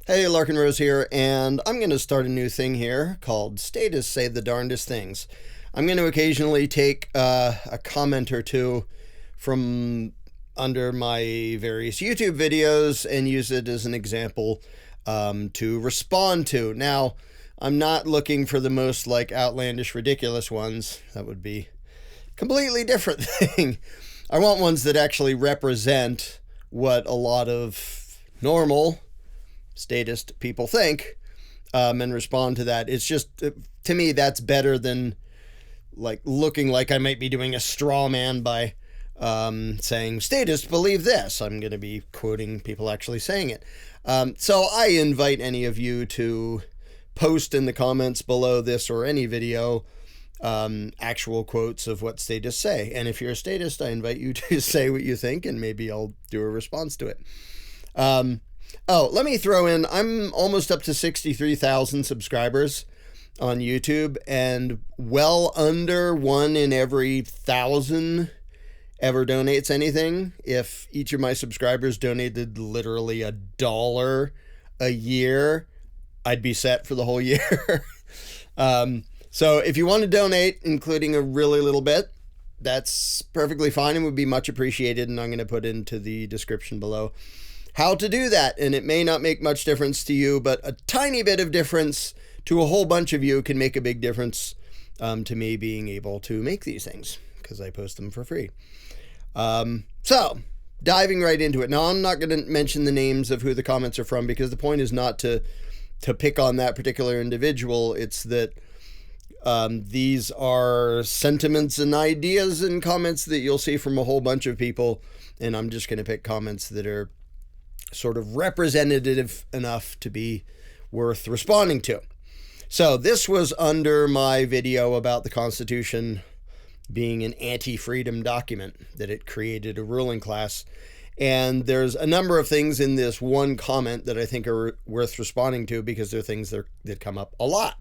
Hey, Larkin Rose here, and I'm going to start a new thing here called Statists Say the Darndest Things. I'm going to occasionally take a comment or two from under my various YouTube videos and use it as an example to respond to. Now, I'm not looking for the most outlandish, ridiculous ones. That would be a completely different thing. I want ones that actually represent what a lot of normal statist people think and respond to that. It's just, to me, that's better than looking like I might be doing a straw man by saying statists believe this. I'm going to be quoting people actually saying it. So I invite any of you to post in the comments below this or any video actual quotes of what statists say. And if you're a statist, I invite you to say what you think, and maybe I'll do a response to it. Let me throw in, I'm almost up to 63,000 subscribers on YouTube, and well under 1 in every 1,000 ever donates anything. If each of my subscribers donated literally $1 a year, I'd be set for the whole year. So if you want to donate, including a really little bit, that's perfectly fine and would be much appreciated, and I'm going to put into the description below how to do that. And it may not make much difference to you, but a tiny bit of difference to a whole bunch of you can make a big difference to me being able to make these things, because I post them for free. So diving right into it. Now, I'm not going to mention the names of who the comments are from, because the point is not to pick on that particular individual. It's that these are sentiments and ideas and comments that you'll see from a whole bunch of people, and I'm just going to pick comments that are sort of representative enough to be worth responding to. So this was under my video about the Constitution being an anti-freedom document, that it created a ruling class. And there's a number of things in this one comment that I think are worth responding to, because they're things that come up a lot.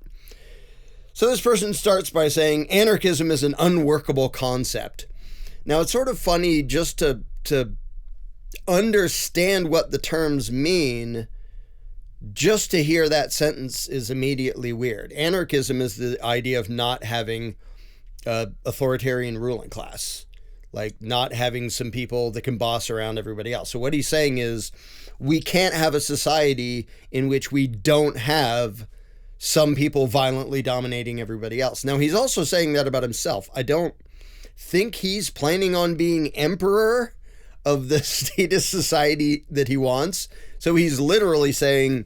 So this person starts by saying, anarchism is an unworkable concept. Now, it's sort of funny just to understand what the terms mean. Just to hear that sentence is immediately weird. Anarchism is the idea of not having authoritarian ruling class, like not having some people that can boss around everybody else. So what he's saying is, we can't have a society in which we don't have some people violently dominating everybody else. Now, he's also saying that about himself. I don't think he's planning on being emperor of the statist society that he wants. So he's literally saying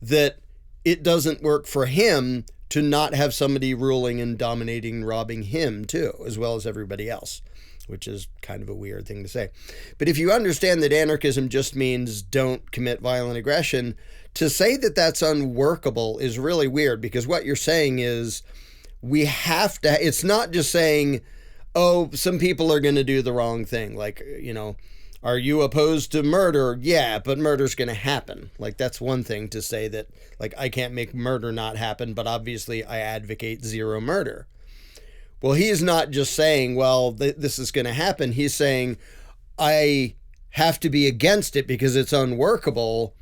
that it doesn't work for him to not have somebody ruling and dominating and robbing him too, as well as everybody else, which is kind of a weird thing to say. But if you understand that anarchism just means don't commit violent aggression, to say that that's unworkable is really weird, because what you're saying is we have to, it's not just saying, oh, some people are going to do the wrong thing. Are you opposed to murder? Yeah, but murder's going to happen. That's one thing to say that, I can't make murder not happen, but obviously I advocate zero murder. Well, he's not just saying, well, this is going to happen. He's saying, I have to be against it because it's unworkable,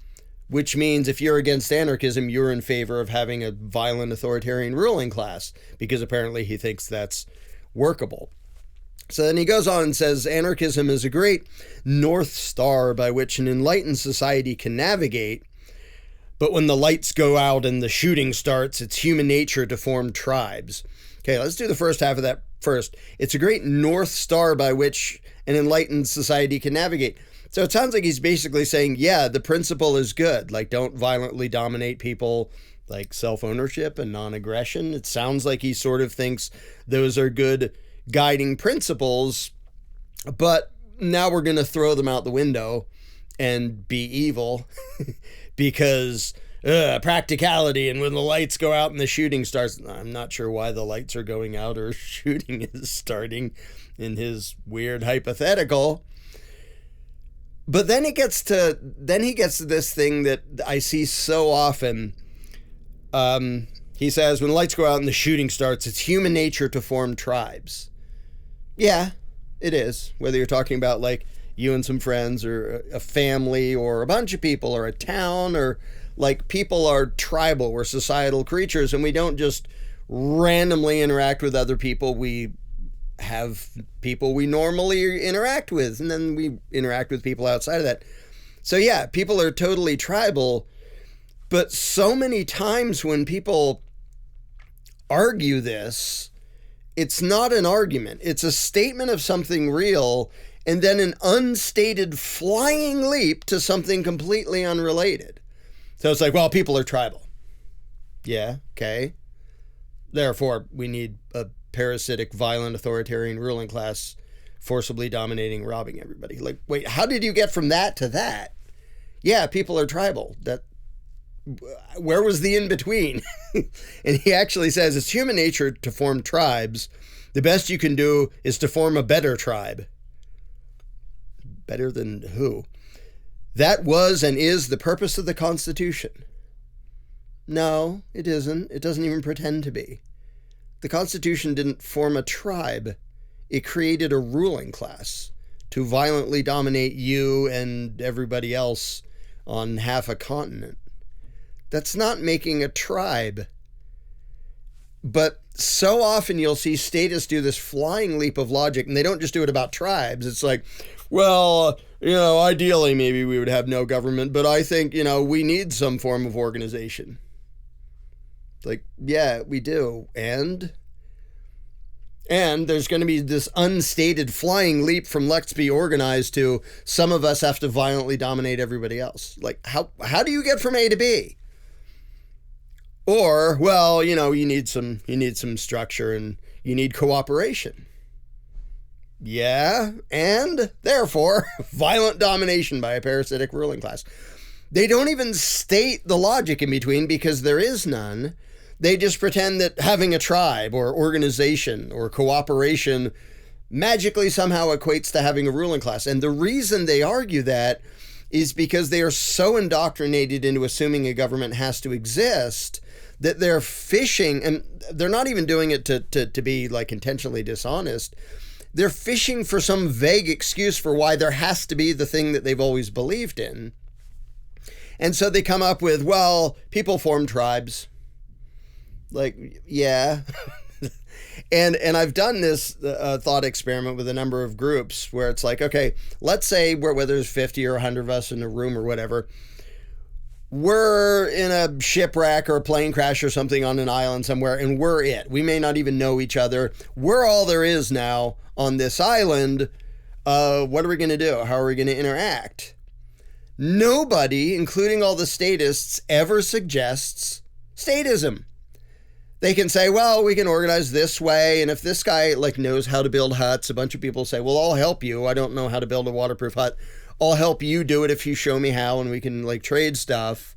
which means if you're against anarchism, you're in favor of having a violent authoritarian ruling class, because apparently he thinks that's workable. So then he goes on and says, anarchism is a great north star by which an enlightened society can navigate, but when the lights go out and the shooting starts, it's human nature to form tribes. Okay, let's do the first half of that first. It's a great north star by which an enlightened society can navigate. So it sounds like he's basically saying, yeah, the principle is good. Don't violently dominate people, self-ownership and non-aggression. It sounds like he sort of thinks those are good guiding principles, but now we're going to throw them out the window and be evil because practicality, and when the lights go out and the shooting starts. I'm not sure why the lights are going out or shooting is starting in his weird hypothetical. But then he gets to this thing that I see so often. He says, when the lights go out and the shooting starts, it's human nature to form tribes. Yeah, it is. Whether you're talking about you and some friends, or a family, or a bunch of people, or a town, or Like, people are tribal, we're societal creatures, and we don't just randomly interact with other people. We have people we normally interact with, and then we interact with people outside of that. So yeah, people are totally tribal, but so many times when people argue this, it's not an argument. It's a statement of something real, and then an unstated flying leap to something completely unrelated. So it's like, well, people are tribal. Yeah, okay. Therefore, we need a parasitic, violent, authoritarian ruling class forcibly dominating, robbing everybody. Like, wait, how did you get from that to that? Yeah, people are tribal. Where was the in-between? And he actually says it's human nature to form tribes. The best you can do is to form a better tribe. Better than who? That was and is the purpose of the Constitution. No, it isn't. It doesn't even pretend to be. The Constitution didn't form a tribe. It created a ruling class to violently dominate you and everybody else on half a continent. That's not making a tribe. But so often you'll see statists do this flying leap of logic, and they don't just do it about tribes. It's like, well, ideally maybe we would have no government, but I think, we need some form of organization. Like, yeah, we do. And there's going to be this unstated flying leap from let's be organized to some of us have to violently dominate everybody else. Like, how do you get from A to B? Or, well, you need some structure and you need cooperation. Yeah, and therefore, violent domination by a parasitic ruling class. They don't even state the logic in between because there is none. They just pretend that having a tribe or organization or cooperation magically somehow equates to having a ruling class. And the reason they argue that is because they are so indoctrinated into assuming a government has to exist that they're fishing, and they're not even doing it to be like intentionally dishonest. They're fishing for some vague excuse for why there has to be the thing that they've always believed in. And so they come up with, well, people form tribes. Like, yeah. and I've done this thought experiment with a number of groups where it's like, okay, let's say whether there's 50 or 100 of us in a room or whatever, we're in a shipwreck or a plane crash or something on an island somewhere, and we're it. We may not even know each other. We're all there is now on this island. What are we going to do? How are we going to interact? Nobody, including all the statists, ever suggests statism. They can say, well, we can organize this way, and if this guy knows how to build huts, a bunch of people say, well, I'll help you. I don't know how to build a waterproof hut. I'll help you do it if you show me how, and we can trade stuff.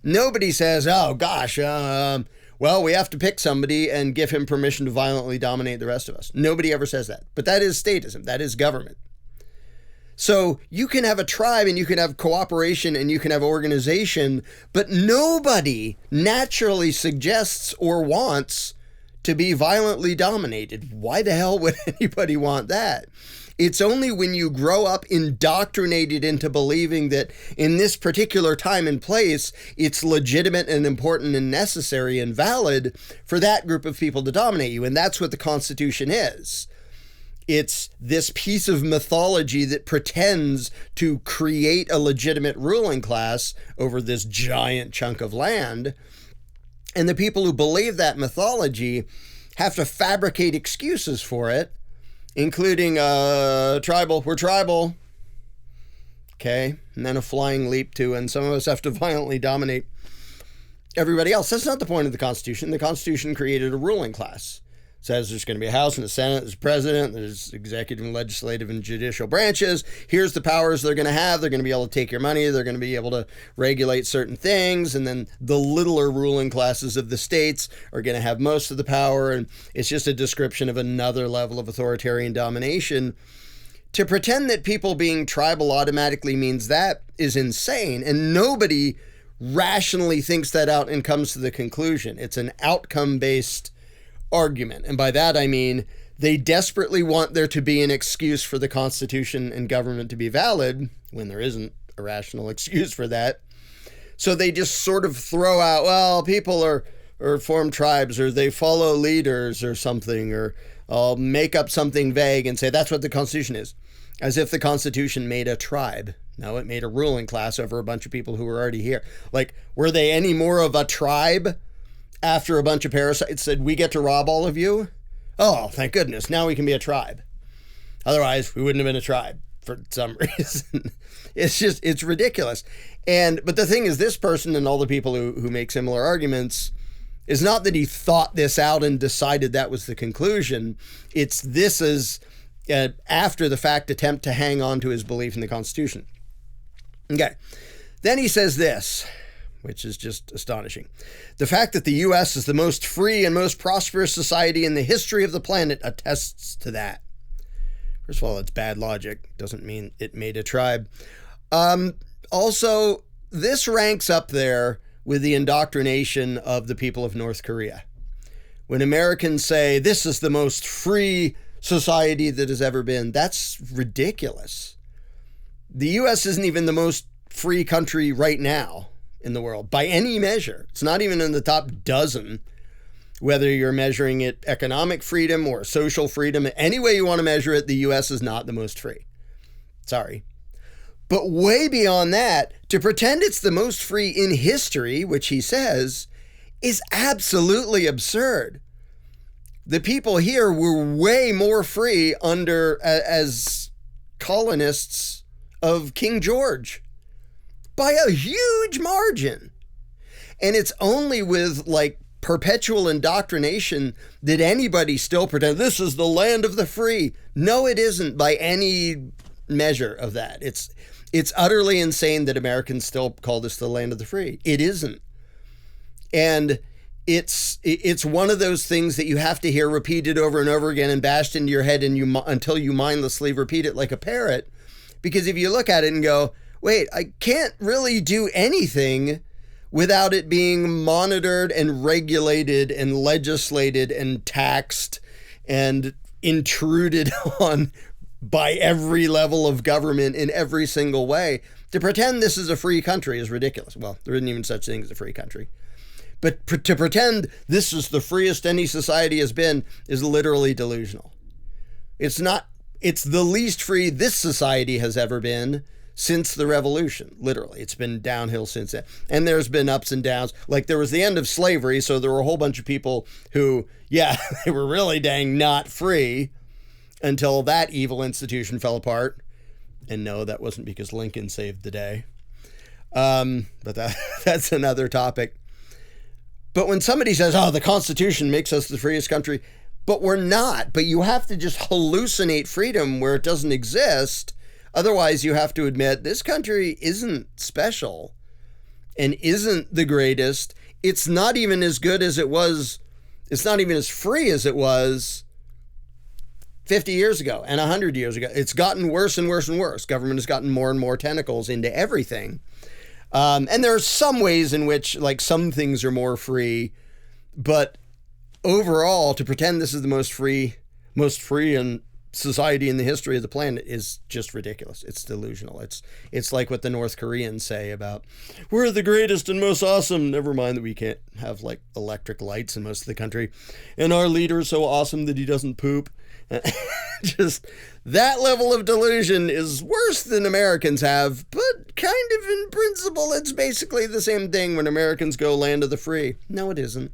Nobody says, oh gosh, well, we have to pick somebody and give him permission to violently dominate the rest of us. Nobody ever says that. But that is statism. That is government. So you can have a tribe and you can have cooperation and you can have organization, but nobody naturally suggests or wants to be violently dominated. Why the hell would anybody want that? It's only when you grow up indoctrinated into believing that in this particular time and place, it's legitimate and important and necessary and valid for that group of people to dominate you. And that's what the Constitution is. It's this piece of mythology that pretends to create a legitimate ruling class over this giant chunk of land. And the people who believe that mythology have to fabricate excuses for it, including tribal. We're tribal. Okay. And then a flying leap to, and some of us have to violently dominate everybody else. That's not the point of the Constitution. The Constitution created a ruling class. Says there's going to be a House and a Senate, there's a president, there's executive and legislative and judicial branches. Here's the powers they're going to have. They're going to be able to take your money. They're going to be able to regulate certain things. And then the littler ruling classes of the states are going to have most of the power. And it's just a description of another level of authoritarian domination. To pretend that people being tribal automatically means that is insane. And nobody rationally thinks that out and comes to the conclusion. It's an outcome-based argument. And by that I mean they desperately want there to be an excuse for the Constitution and government to be valid when there isn't a rational excuse for that. So they just sort of throw out, well, people are or form tribes, or they follow leaders or something, or I'll make up something vague and say that's what the Constitution is, as if the Constitution made a tribe. No, it made a ruling class over a bunch of people who were already here. Like, were they any more of a tribe after a bunch of parasites said, we get to rob all of you? Oh, thank goodness. Now we can be a tribe. Otherwise, we wouldn't have been a tribe for some reason. It's ridiculous. But the thing is, this person and all the people who make similar arguments, is not that he thought this out and decided that was the conclusion. This is after the fact attempt to hang on to his belief in the Constitution. Okay. Then he says this, which is just astonishing. The fact that the U.S. is the most free and most prosperous society in the history of the planet attests to that. First of all, it's bad logic. Doesn't mean it made a tribe. Also, this ranks up there with the indoctrination of the people of North Korea. When Americans say, this is the most free society that has ever been, that's ridiculous. The U.S. isn't even the most free country right now in the world, by any measure. It's not even in the top dozen, whether you're measuring it economic freedom or social freedom. Any way you want to measure it, the U.S. is not the most free. Sorry. But way beyond that, to pretend it's the most free in history, which he says, is absolutely absurd. The people here were way more free as colonists of King George by a huge margin. And it's only with like perpetual indoctrination that anybody still pretend this is the land of the free. No, it isn't by any measure of that. It's utterly insane that Americans still call this the land of the free. It isn't. And it's one of those things that you have to hear repeated over and over again and bashed into your head until you mindlessly repeat it like a parrot. Because if you look at it and go, wait, I can't really do anything without it being monitored and regulated and legislated and taxed and intruded on by every level of government in every single way. To pretend this is a free country is ridiculous. Well, there isn't even such thing as a free country. But to pretend this is the freest any society has been is literally delusional. It's not. It's the least free this society has ever been since the revolution. Literally, it's been downhill since then. And there's been ups and downs. Like there was the end of slavery, so there were a whole bunch of people who, yeah, they were really dang not free until that evil institution fell apart. And no, that wasn't because Lincoln saved the day. But that's another topic. But when somebody says, oh, the Constitution makes us the freest country, but we're not. But you have to just hallucinate freedom where it doesn't exist. Otherwise, you have to admit this country isn't special and isn't the greatest. It's not even as good as it was. It's not even as free as it was 50 years ago and 100 years ago. It's gotten worse and worse and worse. Government has gotten more and more tentacles into everything. And there are some ways in which, like, some things are more free, but overall, to pretend this is the most free and society in the history of the planet is just ridiculous. It's delusional. It's like what the North Koreans say about, we're the greatest and most awesome. Never mind that we can't have like electric lights in most of the country. And our leader is so awesome that he doesn't poop. Just that level of delusion is worse than Americans have, but kind of in principle, it's basically the same thing when Americans go land of the free. No, it isn't.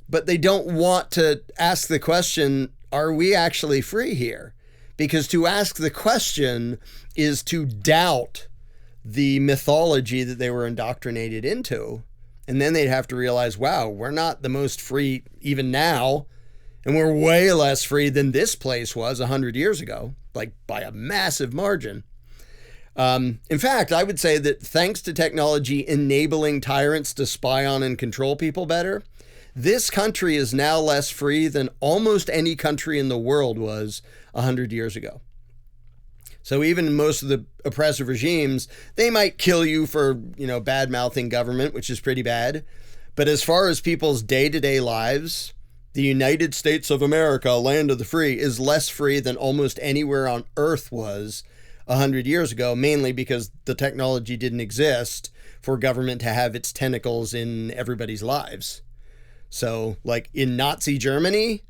But they don't want to ask the question, are we actually free here? Because to ask the question is to doubt the mythology that they were indoctrinated into. And then they'd have to realize, wow, we're not the most free even now. And we're way less free than this place was 100 years ago, like by a massive margin. In fact, I would say that thanks to technology enabling tyrants to spy on and control people better, this country is now less free than almost any country in the world was 100 years ago. So even most of the oppressive regimes, they might kill you for, bad-mouthing government, which is pretty bad. But as far as people's day-to-day lives, the United States of America, land of the free, is less free than almost anywhere on earth was 100 years ago, mainly because the technology didn't exist for government to have its tentacles in everybody's lives. So, like in Nazi Germany,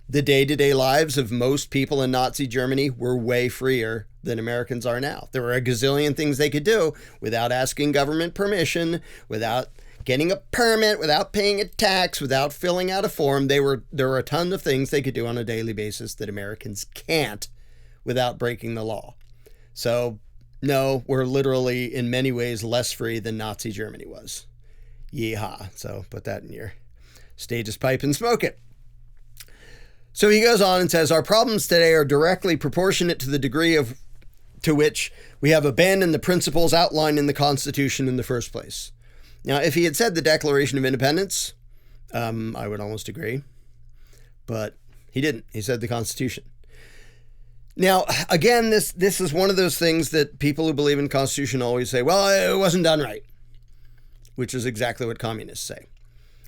the day-to-day lives of most people in Nazi Germany were way freer than Americans are now. There were a gazillion things they could do without asking government permission, without getting a permit, without paying a tax, without filling out a form. There were a ton of things they could do on a daily basis that Americans can't without breaking the law. So, no, we're literally in many ways less free than Nazi Germany was. Yeehaw. So put that in your status pipe and smoke it. So he goes on and says, our problems today are directly proportionate to the degree to which we have abandoned the principles outlined in the Constitution in the first place. Now, if he had said the Declaration of Independence, I would almost agree. But he didn't. He said the Constitution. Now, again, this is one of those things that people who believe in the Constitution always say, well, it wasn't done right, which is exactly what communists say.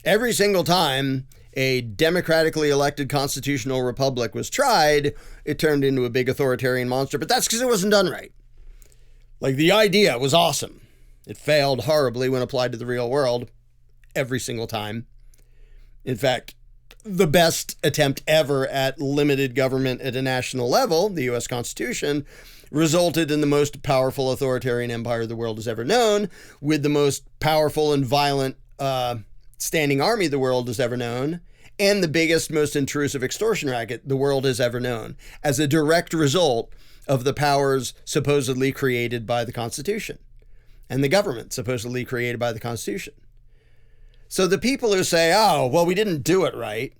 Every single time a democratically elected constitutional republic was tried, it turned into a big authoritarian monster, but that's because it wasn't done right. Like, the idea was awesome. It failed horribly when applied to the real world every single time. In fact, the best attempt ever at limited government at a national level, the U.S. Constitution, resulted in the most powerful authoritarian empire the world has ever known, with the most powerful and violent standing army the world has ever known, and the biggest, most intrusive extortion racket the world has ever known, as a direct result of the powers supposedly created by the Constitution, and the government supposedly created by the Constitution. So the people who say, oh, well, we didn't do it right,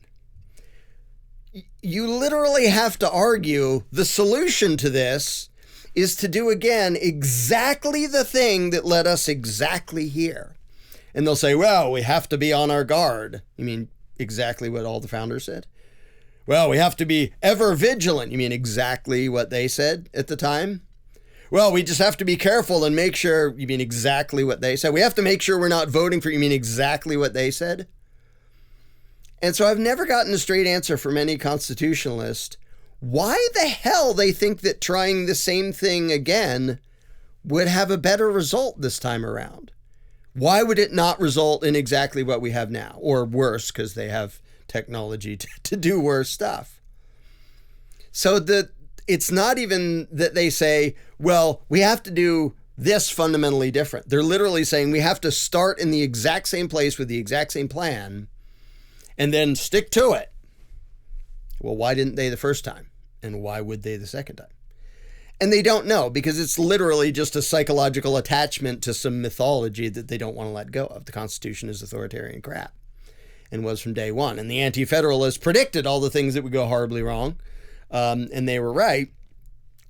you literally have to argue the solution to this is to do, again, exactly the thing that led us exactly here. And they'll say, well, we have to be on our guard. You mean exactly what all the founders said? Well, we have to be ever vigilant. You mean exactly what they said at the time? Well, we just have to be careful and make sure. You mean exactly what they said? We have to make sure we're not voting for. You mean exactly what they said? And so I've never gotten a straight answer from any constitutionalist why the hell they think that trying the same thing again would have a better result this time around. Why would it not result in exactly what we have now? Or worse, because they have technology to do worse stuff. So it's not even that they say, well, we have to do this fundamentally different. They're literally saying we have to start in the exact same place with the exact same plan and then stick to it. Well, why didn't they the first time? And why would they the second time? And they don't know, because it's literally just a psychological attachment to some mythology that they don't want to let go of. The Constitution is authoritarian crap, and was from day one. And the Anti-Federalists predicted all the things that would go horribly wrong, and they were right.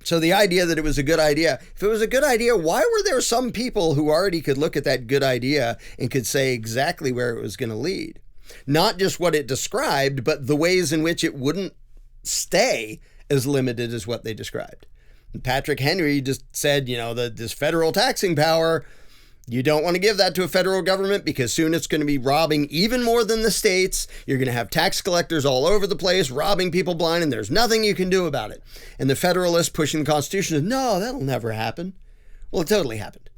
So the idea that it was a good idea, if it was a good idea, why were there some people who already could look at that good idea and could say exactly where it was going to lead? Not just what it described, but the ways in which it wouldn't stay as limited as what they described. Patrick Henry just said, this federal taxing power, you don't want to give that to a federal government because soon it's going to be robbing even more than the states. You're going to have tax collectors all over the place robbing people blind, and there's nothing you can do about it. And the Federalists pushing the Constitution said, no, that'll never happen. Well, it totally happened.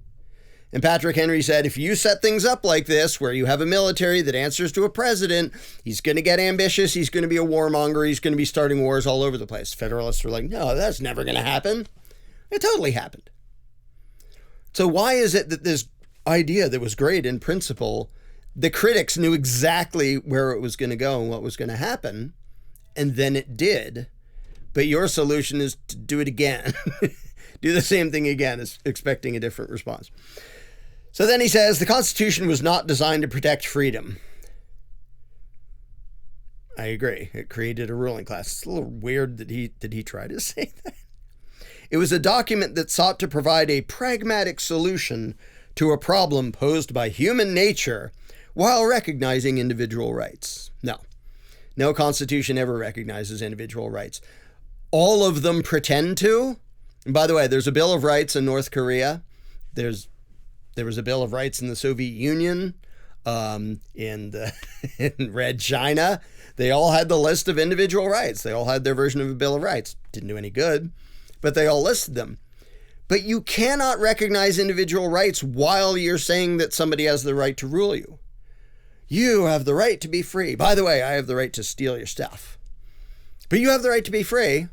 And Patrick Henry said, if you set things up like this, where you have a military that answers to a president, he's going to get ambitious, he's going to be a warmonger, he's going to be starting wars all over the place. Federalists were like, no, that's never going to happen. It totally happened. So why is it that this idea that was great in principle, the critics knew exactly where it was going to go and what was going to happen, and then it did, but your solution is to do it again. Do the same thing again, expecting a different response. So then he says, the Constitution was not designed to protect freedom. I agree. It created a ruling class. It's a little weird that did he try to say that? It was a document that sought to provide a pragmatic solution to a problem posed by human nature while recognizing individual rights. No Constitution ever recognizes individual rights. All of them pretend to. And by the way, there's a Bill of Rights in North Korea. There was a Bill of Rights in the Soviet Union, in Red China. They all had the list of individual rights. They all had their version of a Bill of Rights. Didn't do any good, but they all listed them. But you cannot recognize individual rights while you're saying that somebody has the right to rule you. You have the right to be free. By the way, I have the right to steal your stuff. But you have the right to be free.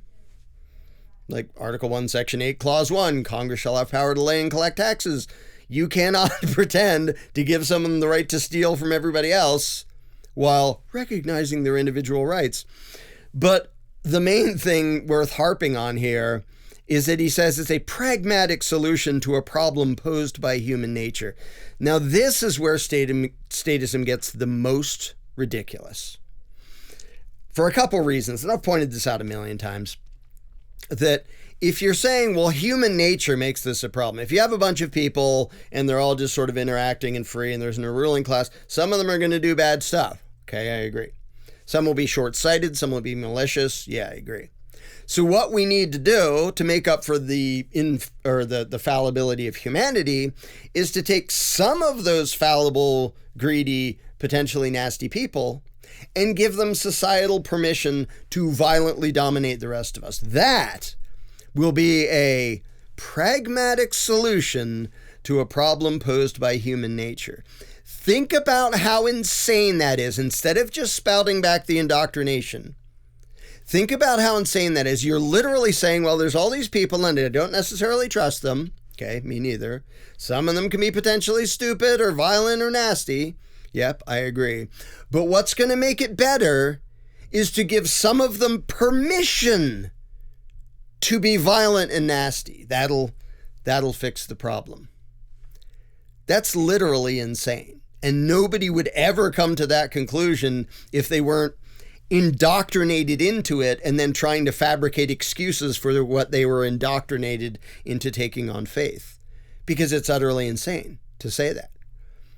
Like Article 1, Section 8, Clause 1, Congress shall have power to lay and collect taxes. You cannot pretend to give someone the right to steal from everybody else while recognizing their individual rights. But the main thing worth harping on here is that he says it's a pragmatic solution to a problem posed by human nature. Now, this is where statism gets the most ridiculous. For a couple reasons, and I've pointed this out a million times, that if you're saying, well, human nature makes this a problem, if you have a bunch of people and they're all just sort of interacting and free and there's no ruling class, some of them are going to do bad stuff. Okay, I agree. Some will be short-sighted, some will be malicious. Yeah, I agree. So what we need to do to make up for the fallibility of humanity is to take some of those fallible, greedy, potentially nasty people and give them societal permission to violently dominate the rest of us. That will be a pragmatic solution to a problem posed by human nature. Think about how insane that is. Instead of just spouting back the indoctrination, think about how insane that is. You're literally saying, well, there's all these people and I don't necessarily trust them. Okay, me neither. Some of them can be potentially stupid or violent or nasty. Yep, I agree. But what's going to make it better is to give some of them permission to be violent and nasty. That'll fix the problem. That's literally insane. And nobody would ever come to that conclusion if they weren't indoctrinated into it and then trying to fabricate excuses for what they were indoctrinated into taking on faith. Because it's utterly insane to say that.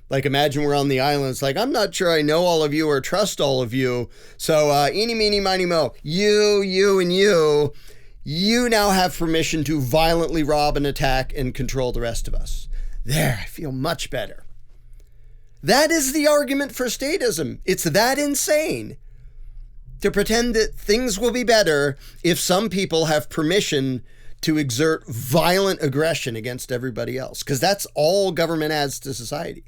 Like, imagine we're on the island. It's like, I'm not sure I know all of you or trust all of you. So, eeny, meeny, miny, mo, you, and you now have permission to violently rob and attack and control the rest of us. There, I feel much better. That is the argument for statism. It's that insane to pretend that things will be better if some people have permission to exert violent aggression against everybody else. Because that's all government adds to society.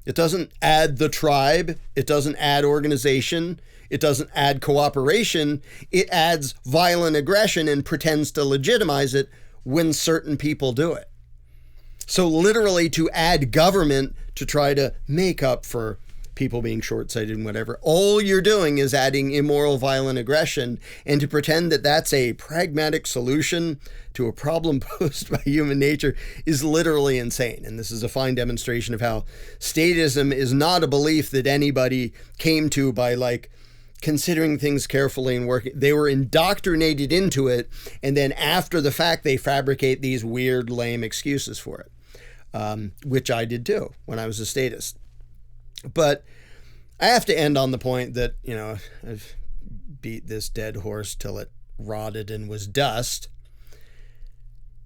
It doesn't add the tribe. It doesn't add organization. It doesn't add cooperation. It adds violent aggression and pretends to legitimize it when certain people do it. So literally to add government to try to make up for people being short-sighted and whatever, all you're doing is adding immoral, violent aggression, and to pretend that that's a pragmatic solution to a problem posed by human nature is literally insane. And this is a fine demonstration of how statism is not a belief that anybody came to by like considering things carefully and working. They were indoctrinated into it, and then after the fact, they fabricate these weird, lame excuses for it, which I did too when I was a statist. But I have to end on the point that, I've beat this dead horse till it rotted and was dust.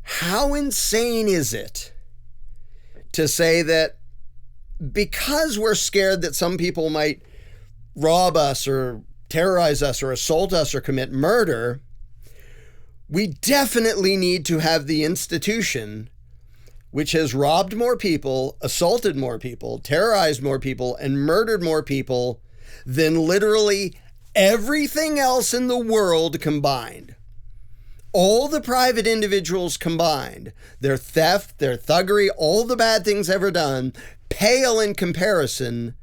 How insane is it to say that because we're scared that some people might rob us or terrorize us or assault us or commit murder, we definitely need to have the institution which has robbed more people, assaulted more people, terrorized more people, and murdered more people than literally everything else in the world combined. All the private individuals combined, their theft, their thuggery, all the bad things ever done, pale in comparison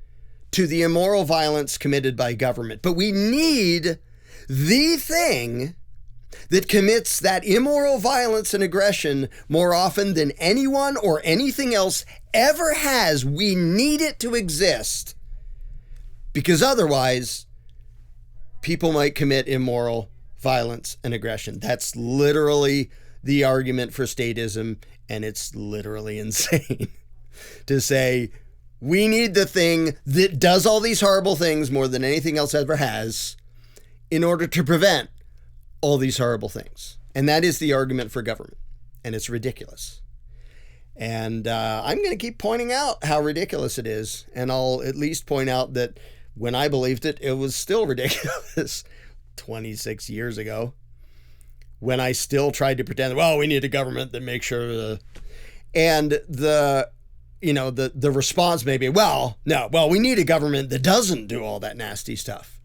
to the immoral violence committed by government. But we need the thing that commits that immoral violence and aggression more often than anyone or anything else ever has. We need it to exist, because otherwise people might commit immoral violence and aggression. That's literally the argument for statism, and it's literally insane to say we need the thing that does all these horrible things more than anything else ever has in order to prevent all these horrible things. And that is the argument for government. And it's ridiculous. And I'm going to keep pointing out how ridiculous it is. And I'll at least point out that when I believed it, it was still ridiculous 26 years ago. when I still tried to pretend, well, we need a government that makes sure and the response may be, we need a government that doesn't do all that nasty stuff.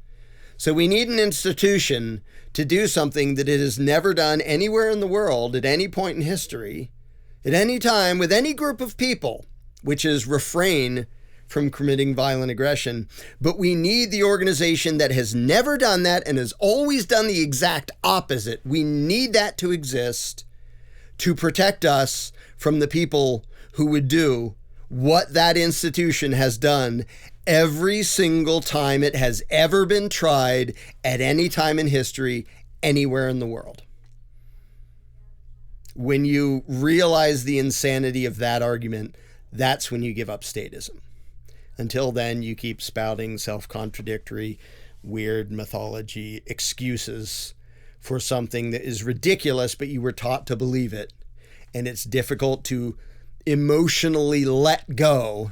So we need an institution to do something that it has never done anywhere in the world at any point in history, at any time, with any group of people, which is refrain from committing violent aggression. But we need the organization that has never done that and has always done the exact opposite. We need that to exist to protect us from the people who would do what that institution has done every single time it has ever been tried at any time in history, anywhere in the world. When you realize the insanity of that argument, that's when you give up statism. Until then, you keep spouting self-contradictory, weird mythology excuses for something that is ridiculous, but you were taught to believe it. And it's difficult to emotionally let go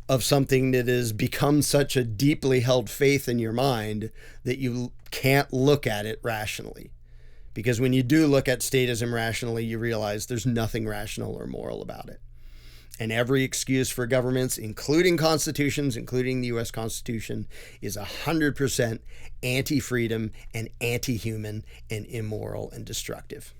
of something that has become such a deeply held faith in your mind that you can't look at it rationally. Because when you do look at statism rationally, you realize there's nothing rational or moral about it. And every excuse for governments, including constitutions, including the U.S. Constitution, is 100% anti-freedom and anti-human and immoral and destructive.